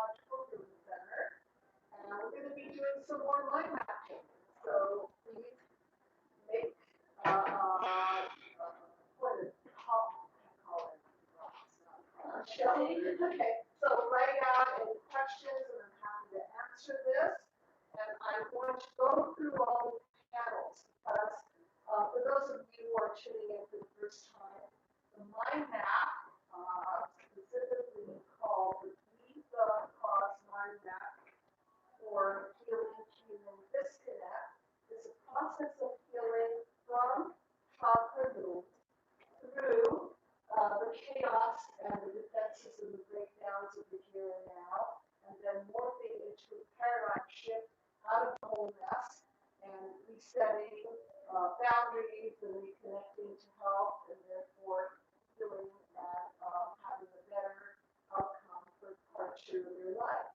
Neurological Healing Center, and we're going to be doing some more mind mapping. So please make what is it call it? Shelley? Okay, so write out any questions, and I'm happy to answer this. And I'm going to go through all the panels because for those of you who are tuning in for the first time, the mind map, specifically called the Visa Cause Mind Map for Healing Human Disconnect, is a process of healing from childhood wounds through the chaos and the defenses and the breakdowns of the here and now, and then morphing into a paradigm shift out of the whole mess and resetting boundaries and reconnecting to health, and therefore healing and having a better outcome for part two of your life.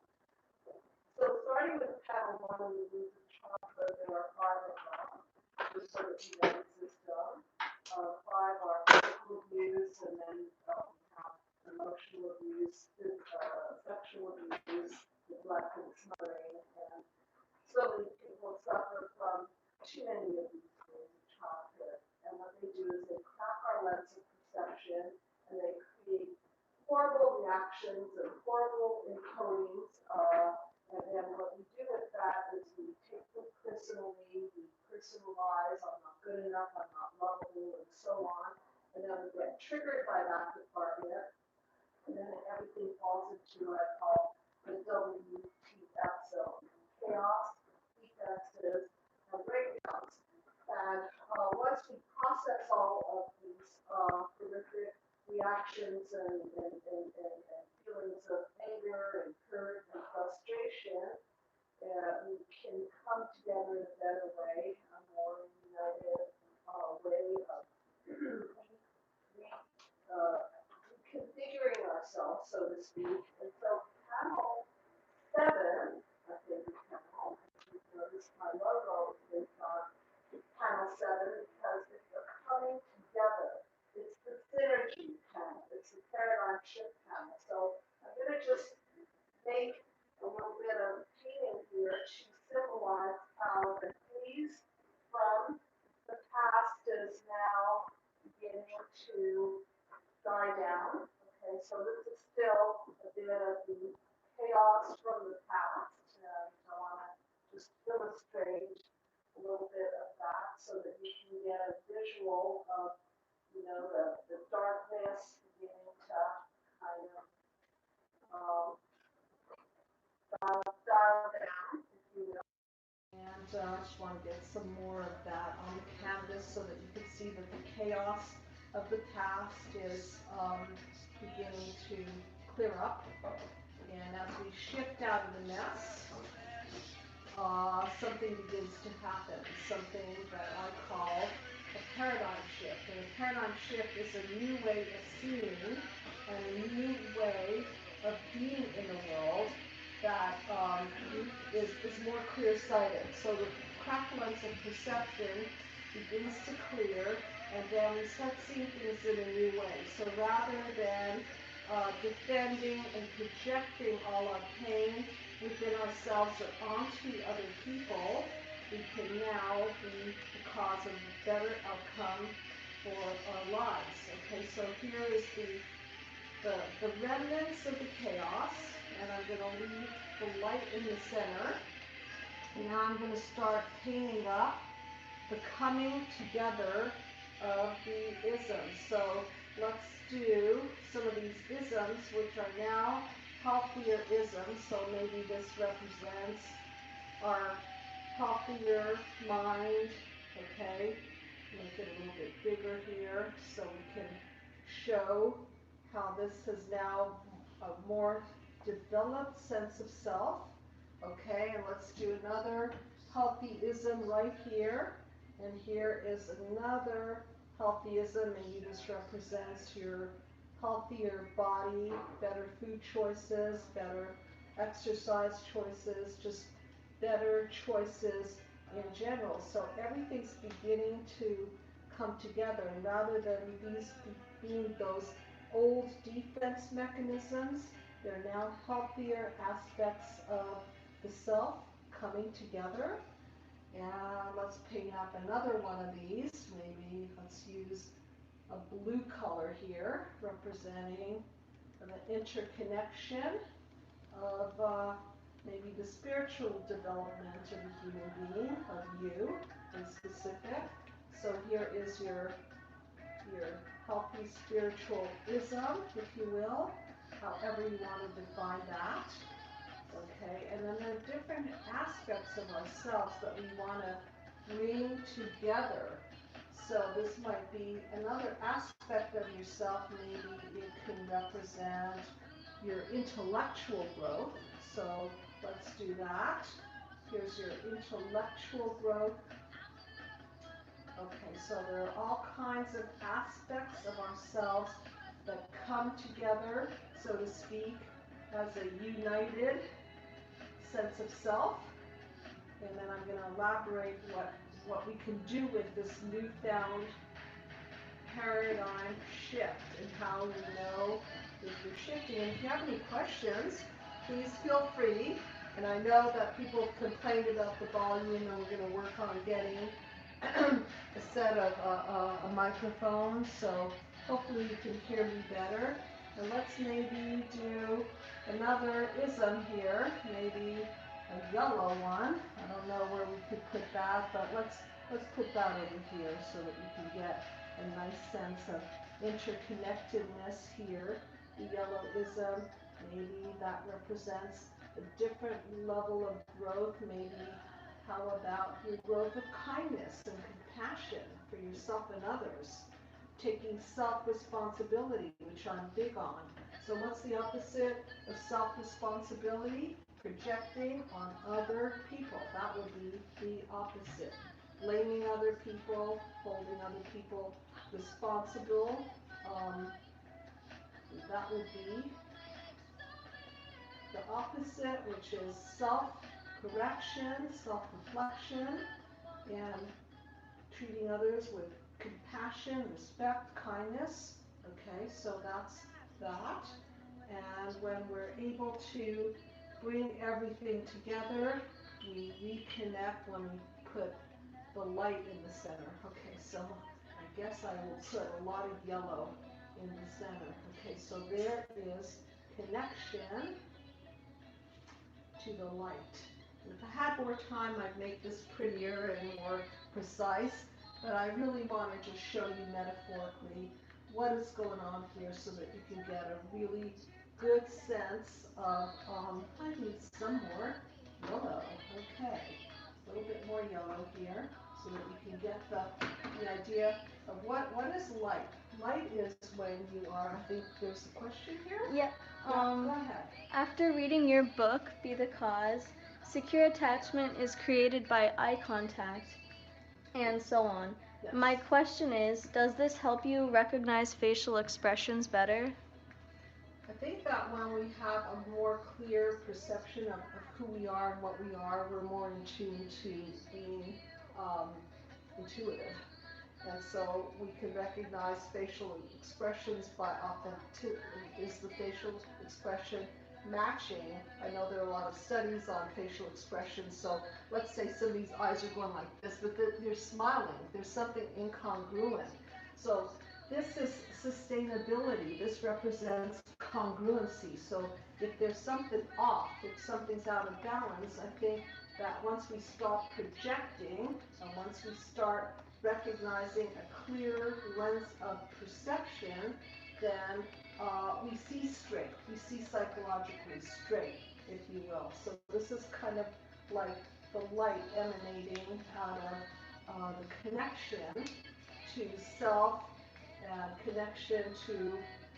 So starting with panel one of the roots of chakra, there are five of them, just so that you know the system. Five are physical abuse, and then we have emotional abuse, sexual abuse, neglect, and smothering. And so many people suffer from too many of these things in childhood. And what they do is they crack our lens of perception, and they create horrible reactions and horrible encodings. And then what we do with that is we take them personally, we personalize, I'm not good enough, I'm not lovable, and so on. And then we get triggered by that department, and then everything falls into what I call the WTF zone: chaos, defenses, and breakdowns. And once we process all of these horrific reactions and feelings of anger and hurt and frustration, we can come together in a better way, a more united way of reconfiguring ourselves, so to speak. And so panel 7, I think is panel, you notice my logo is on panel 7 because it's the coming together. It's the synergy panel. It's the paradigm shift panel. So I'm going to just make a little bit of painting here to symbolize how the haze from the past is now beginning to die down. Okay, so this is still a bit of the chaos from the past. And I want to just illustrate a little bit of that so that you can get a visual of, the darkness beginning to kind of dial down, if you will. And I just want to get some more of that on the canvas so that you can see that the chaos of the past is beginning to clear up. And as we shift out of the mess, something begins to happen, something that I call a paradigm shift. And a paradigm shift is a new way of seeing and a new way of being in the world that is more clear-sighted. So the cracked lens of perception begins to clear, and then we start seeing things in a new way. So rather than defending and projecting all our pain within ourselves or onto other people, we can now be the cause of a better outcome for our lives. Okay, so here is the remnants of the chaos, and I'm going to leave the light in the center. Now I'm going to start painting up the coming together of the isms. So let's do some of these isms, which are now healthier isms. So maybe this represents our healthier mind. Okay, make it a little bit bigger here so we can show how this has now a more developed sense of self. Okay, and let's do another healthyism right here. And here is another healthyism, and you just represents your healthier body, better food choices, better exercise choices, just better choices in general. So everything's beginning to come together, and rather than these being those old defense mechanisms, They're now healthier aspects of the self coming together. And let's paint up another one of these. Maybe let's use a blue color here, representing the interconnection of maybe the spiritual development of a human being, of you in specific. So here is your healthy spiritualism, if you will, however you want to define that. Okay, and then there are different aspects of ourselves that we want to bring together. So this might be another aspect of yourself. Maybe it can represent your intellectual growth. So let's do that. Here's your intellectual growth. Okay, so there are all kinds of aspects of ourselves that come together, so to speak, as a united sense of self. And then I'm going to elaborate what we can do with this newfound paradigm shift and how we know if you're shifting. And if you have any questions, please feel free. And I know that people have complained about the volume, and we're going to work on getting a set of a microphone, so hopefully you can hear me better. And let's maybe do another ism here, maybe a yellow one. I don't know where we could put that, but let's put that over here so that you can get a nice sense of interconnectedness here. The yellow ism, maybe that represents a different level of growth. Maybe how about your growth of kindness and compassion for yourself and others? Taking self-responsibility, which I'm big on. So what's the opposite of self-responsibility? Projecting on other people. That would be the opposite. Blaming other people, holding other people responsible. That would be the opposite, which is self-correction, self-reflection, and treating others with compassion, respect, kindness. Okay, so that's that. And when we're able to bring everything together, we reconnect when we put the light in the center. Okay, so I guess I will put a lot of yellow in the center. Okay, so there is connection to the light. And if I had more time, I'd make this prettier and more precise, but I really want to just show you metaphorically what is going on here so that you can get a really good sense of, I need some more yellow. Okay, a little bit more yellow here so that you can get the idea of what is light. Light is when you are, I think there's a question here? Yep. Yeah, go ahead. After reading your book, Be the Cause, secure attachment is created by eye contact, and so on. Yes. My question is, does this help you recognize facial expressions better? I think that when we have a more clear perception of who we are and what we are, we're more in tune to being um, intuitive. And so we can recognize facial expressions by authentic. Is the facial expression matching? I know there are a lot of studies on facial expressions. So let's say somebody's eyes are going like this, but they're smiling. There's something incongruent. So this is sustainability. This represents congruency. So if there's something off, if something's out of balance, I think that once we stop projecting and once we start recognizing a clear lens of perception, then we see straight. We see psychologically straight, if you will. So this is kind of like the light emanating out of the connection to self and connection to,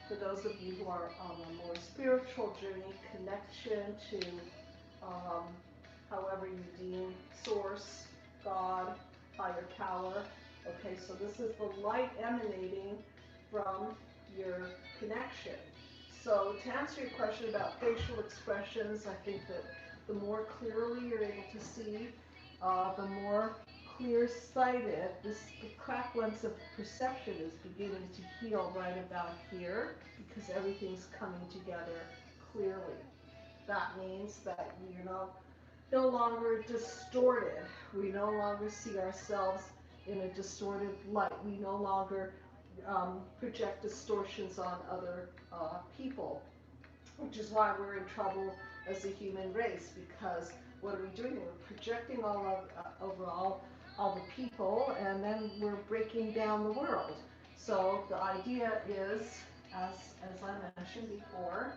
for those of you who are on a more spiritual journey, connection to um, however you deem source, God, higher power. Okay, so this is the light emanating from your connection. So to answer your question about facial expressions, I think that the more clearly you're able to see, the more clear-sighted, the cracked lens of perception is beginning to heal right about here because everything's coming together clearly. That means that you're no longer distorted. We no longer see ourselves in a distorted light. We no longer project distortions on other people, which is why we're in trouble as a human race, because what are we doing? We're projecting all the people, and then we're breaking down the world. So the idea is, as I mentioned before,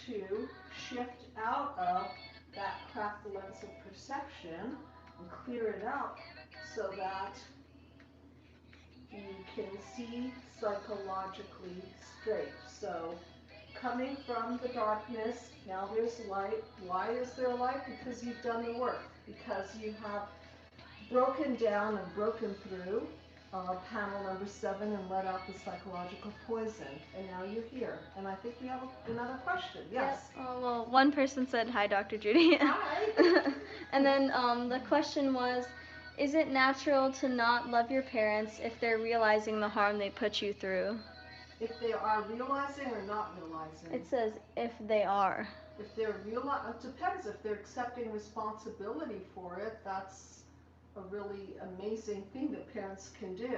to shift out of that cracked lens of perception and clear it out so that you can see psychologically straight. So coming from the darkness, now there's light. Why is there light? Because you've done the work, because you have broken down and broken through panel number 7 and let out the psychological poison. And now you're here. And I think we have another question. Yes? Yep. Well, one person said, "Hi, Dr. Judy." Hi. And then the question was, is it natural to not love your parents if they're realizing the harm they put you through? If they are realizing or not realizing? It says if they are. If they're it depends. If they're accepting responsibility for it, that's a really amazing thing that parents can do.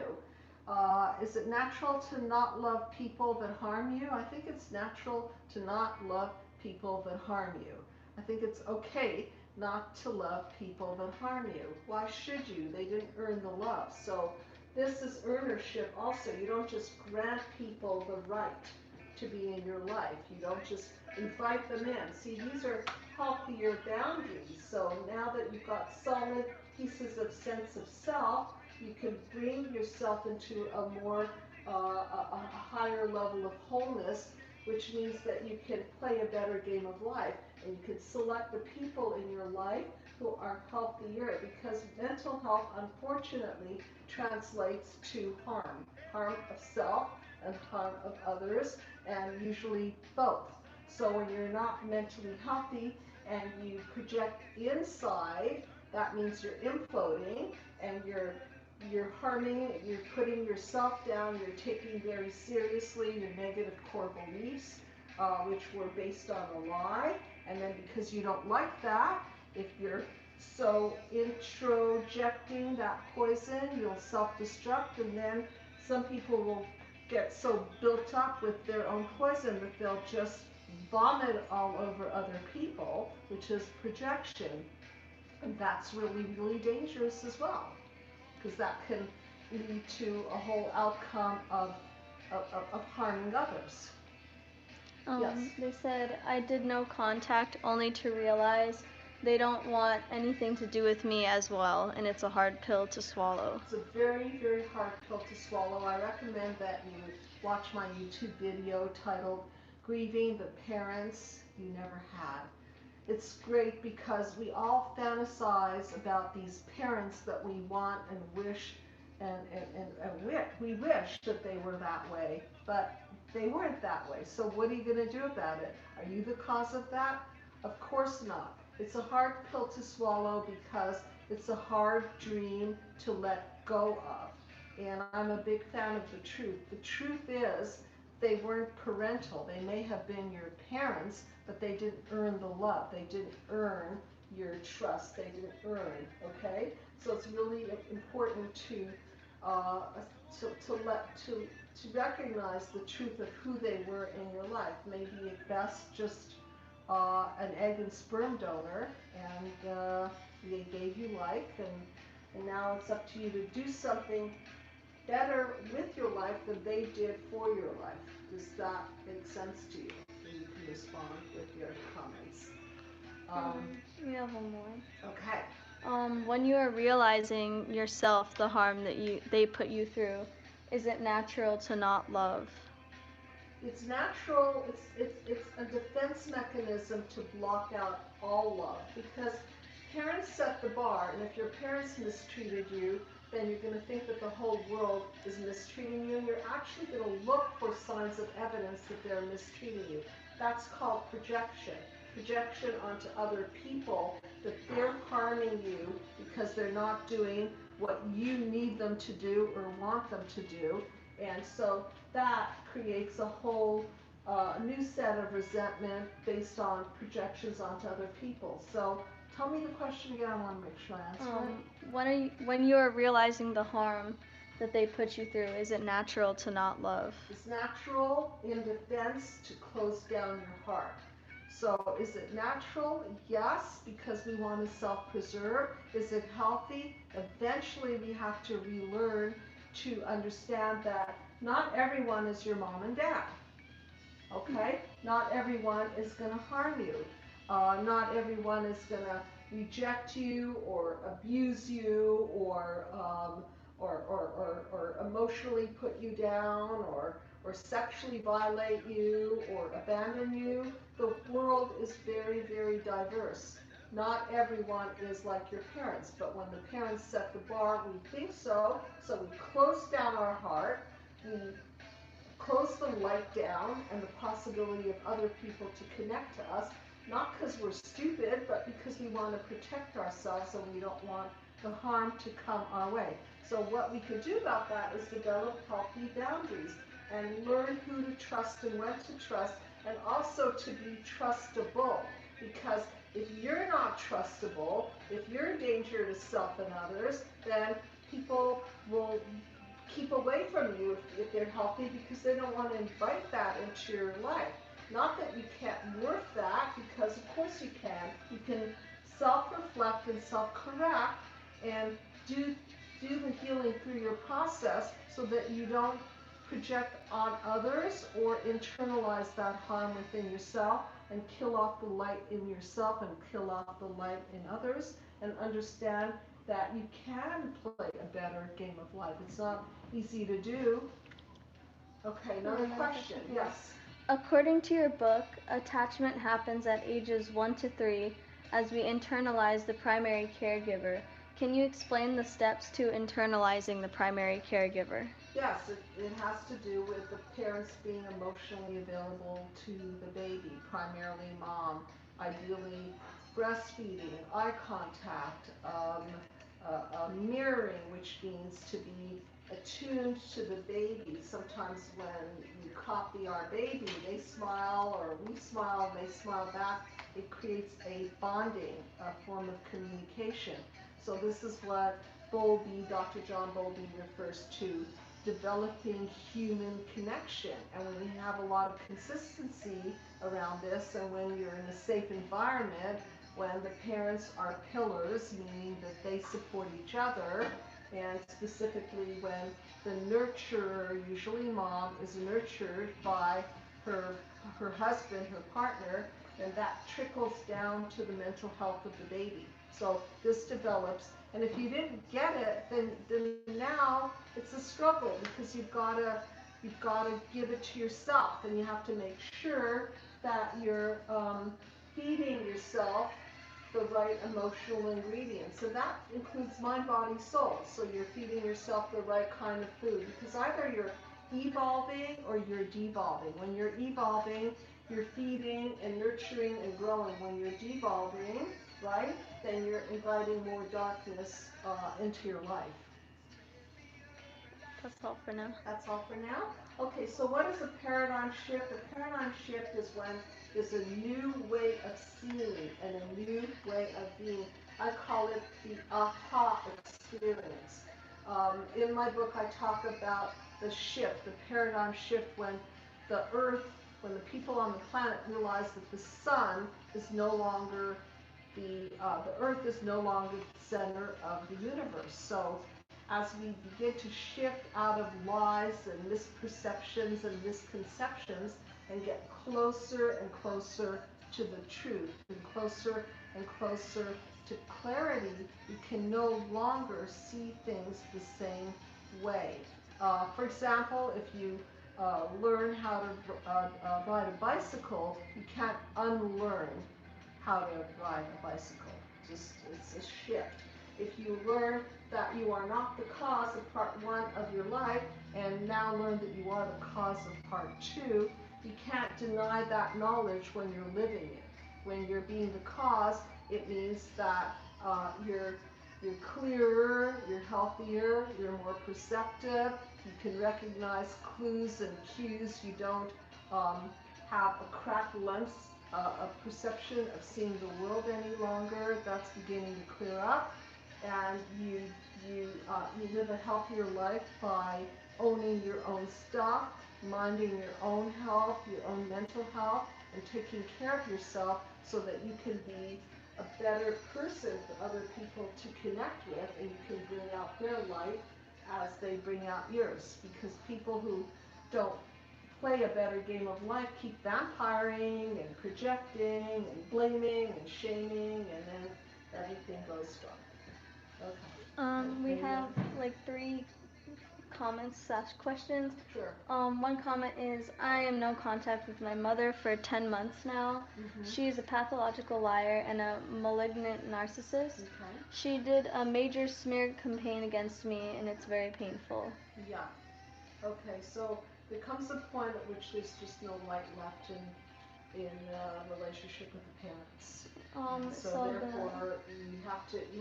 Is it natural to not love people that harm you? I think it's natural to not love people that harm you. I think it's okay not to love people that harm you. Why should you? They didn't earn the love. So this is earnership also. You don't just grant people the right to be in your life. You don't just invite them in. See, these are healthier boundaries. So now that you've got solid pieces of sense of self, you can bring yourself into a more a higher level of wholeness, which means that you can play a better game of life, and you can select the people in your life who are healthier, because mental health unfortunately translates to harm of self and harm of others, and usually both. So when you're not mentally healthy and you project inside, that means you're imploding and you're harming, you're putting yourself down, you're taking very seriously your negative core beliefs, which were based on a lie. And then because you don't like that, if you're so introjecting that poison, you'll self-destruct, and then some people will get so built up with their own poison that they'll just vomit all over other people, which is projection. And that's really, really dangerous as well, because that can lead to a whole outcome of harming others. Yes. They said, I did no contact only to realize they don't want anything to do with me as well, and it's a hard pill to swallow. It's a very, very hard pill to swallow. I recommend that you watch my YouTube video titled Grieving the Parents You Never Had. It's great because we all fantasize about these parents that we want and wish we wish that they were that way, but they weren't that way. So what are you going to do about it? Are you the cause of that? Of course not. It's a hard pill to swallow because it's a hard dream to let go of. And I'm a big fan of the truth. The truth is they weren't parental. They may have been your parents, but they didn't earn the love. They didn't earn your trust. They didn't earn, okay? So it's really important to recognize the truth of who they were in your life. Maybe at best just an egg and sperm donor, and they gave you life, and now it's up to you to do something better with your life than they did for your life. Does that make sense to you? And you can respond with your comments. We have one more. Okay. When you are realizing yourself the harm that they put you through, is it natural to not love? It's natural, it's a defense mechanism to block out all love, because parents set the bar, and if your parents mistreated you, then you're going to think that the whole world is mistreating you, and you're actually going to look for signs of evidence that they're mistreating you. That's called projection. Projection onto other people, that they're harming you because they're not doing what you need them to do or want them to do. And so that creates a whole a new set of resentment based on projections onto other people. So tell me the question again. I want to make sure I answer it. When you are realizing the harm that they put you through, is it natural to not love? It's natural in defense to close down your heart. So is it natural? Yes, because we want to self-preserve. Is it healthy? Eventually we have to relearn to understand that not everyone is your mom and dad. Okay? Not everyone is going to harm you. Not everyone is going to reject you or abuse you or emotionally put you down or sexually violate you or abandon you. The world is very, very diverse. Not everyone is like your parents, but when the parents set the bar, we think so. So we close down our heart. We close the light down and the possibility of other people to connect to us, not because we're stupid, but because we want to protect ourselves and we don't want the harm to come our way. So what we could do about that is develop healthy boundaries and learn who to trust and when to trust, and also to be trustable. Because if you're not trustable, if you're a danger to self and others, then people will keep away from you if they're healthy because they don't want to invite that into your life. Not that you can't work that, because of course you can. You can self-reflect and self-correct and do the healing through your process so that you don't project on others or internalize that harm within yourself and kill off the light in yourself and kill off the light in others, and understand that you can play a better game of life. It's not easy to do. Okay, another question. Yes. According to your book, attachment happens at ages 1 to 3 as we internalize the primary caregiver. Can you explain the steps to internalizing the primary caregiver? Yes, it has to do with the parents being emotionally available to the baby, primarily mom, ideally breastfeeding, eye contact, mirroring, which means to be attuned to the baby. Sometimes when you copy our baby, they smile or we smile, they smile back. It creates a bonding, a form of communication. So this is what Bowlby, Dr. John Bowlby refers to, developing human connection. And when you have a lot of consistency around this, and when you're in a safe environment, when the parents are pillars, meaning that they support each other, and specifically when the nurturer, usually mom, is nurtured by her husband, her partner, then that trickles down to the mental health of the baby. So this develops, and if you didn't get it, then now it's a struggle, because you've gotta give it to yourself, and you have to make sure that you're feeding yourself the right emotional ingredients. And that includes mind, body, soul. So you're feeding yourself the right kind of food, because either you're evolving or you're devolving. When you're evolving, you're feeding and nurturing and growing. When you're devolving, right, then you're inviting more darkness into your life. That's all for now. That's all for now? Okay, so what is a paradigm shift? A paradigm shift is when there's a new way of seeing and a new way of being. I call it the aha experience. In my book, I talk about the shift, the paradigm shift when the earth, when the people on the planet realize that the sun is no longer the earth is no longer the center of the universe. So as we begin to shift out of lies and misperceptions and misconceptions and get closer and closer to the truth and closer to clarity, we can no longer see things the same way. For example, if you learn how to ride a bicycle, you can't unlearn how to ride a bicycle. It's a shift. If you learn that you are not the cause of part one of your life, and now learn that you are the cause of part two, you can't deny that knowledge when you're living it. When you're being the cause, it means that you're clearer, you're healthier, you're more perceptive, you can recognize clues and cues you don't have a cracked lens, a perception of seeing the world any longer. That's beginning to clear up, and you live a healthier life by owning your own stuff, minding your own health, your own mental health, and taking care of yourself so that you can be a better person for other people to connect with, and you can bring out their light as they bring out yours. Because people who don't play a better game of life keep vampiring and projecting and blaming and shaming, and then everything goes wrong. Okay. We Any have other? like 3 comments/questions. Sure. One comment is, I am no contact with my mother for 10 months now. She is a pathological liar and a malignant narcissist. Okay. She did a major smear campaign against me, and it's very painful. Yeah. Okay, so there comes a point at which there's just no light left in relationship with the parents. So therefore, you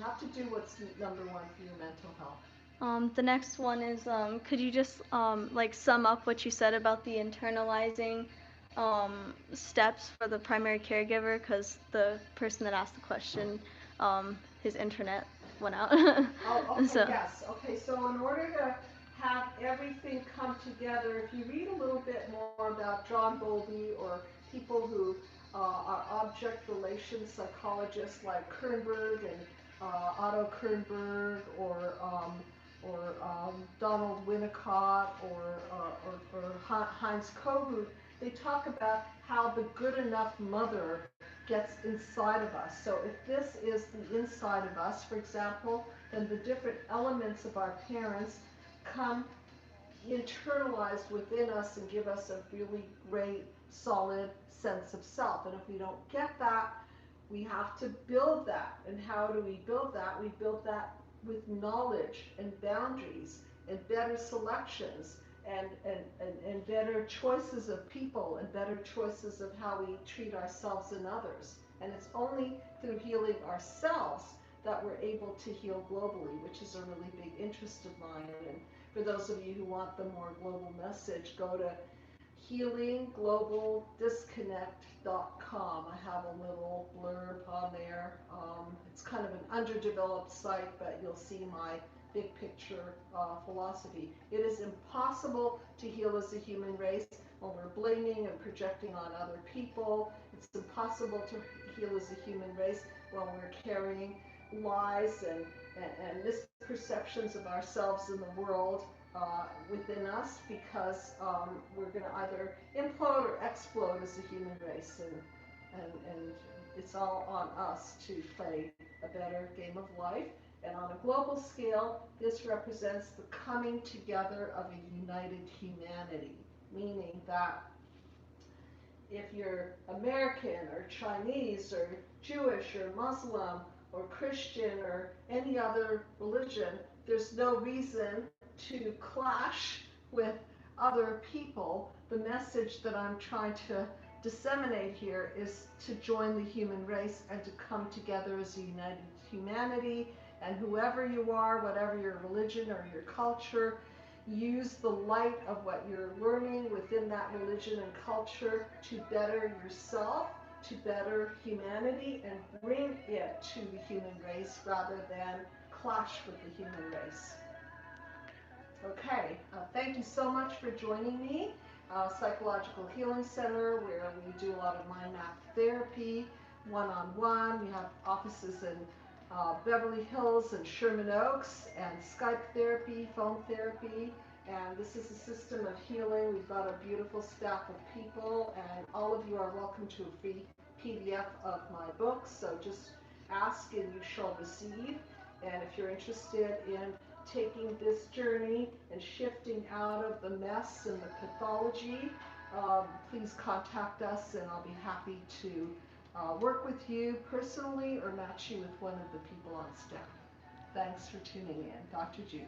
have to do what's number one for your mental health. The next one is, could you just like sum up what you said about the internalizing steps for the primary caregiver? Because the person that asked the question, his internet went out. Oh, okay, So. yes. Okay, so in order to have everything come together, if you read a little bit more about John Bowlby or people who are object relations psychologists like Kernberg and Otto Kernberg, or Donald Winnicott, or Heinz Kohut, they talk about how the good enough mother gets inside of us. So if this is the inside of us, for example, then the different elements of our parents come internalized within us and give us a really great, solid sense of self. And if we don't get that, we have to build that. And how do we build that? We build that with knowledge and boundaries and better selections and better choices of people and better choices of how we treat ourselves and others. And it's only through healing ourselves that we're able to heal globally, which is a really big interest of mine. And for those of you who want the more global message, go to healingglobalDisconnect.com. I have a little blurb on there. It's kind of an underdeveloped site, but you'll see my big picture philosophy. It is impossible to heal as a human race when we're blaming and projecting on other people. It's impossible to heal as a human race when we're carrying lies and misperceptions of ourselves in the world within us, because we're going to either implode or explode as a human race, and it's all on us to play a better game of life. And on a global scale, this represents the coming together of a united humanity, meaning that if you're American or Chinese or Jewish or Muslim or Christian or any other religion, there's no reason to clash with other people. The message that I'm trying to disseminate here is to join the human race and to come together as a united humanity. And whoever you are, whatever your religion or your culture, use the light of what you're learning within that religion and culture to better yourself, to better humanity, and bring it to the human race rather than clash with the human race. Okay, thank you so much for joining me. Psychological Healing Center, where we do a lot of mind map therapy, one-on-one. We have offices in Beverly Hills and Sherman Oaks, and Skype therapy, phone therapy. And this is a system of healing. We've got a beautiful staff of people, and all of you are welcome to a free PDF of my books. So just ask and you shall receive. And if you're interested in taking this journey and shifting out of the mess and the pathology, please contact us, and I'll be happy to work with you personally or match you with one of the people on staff. Thanks for tuning in. Dr. Judy.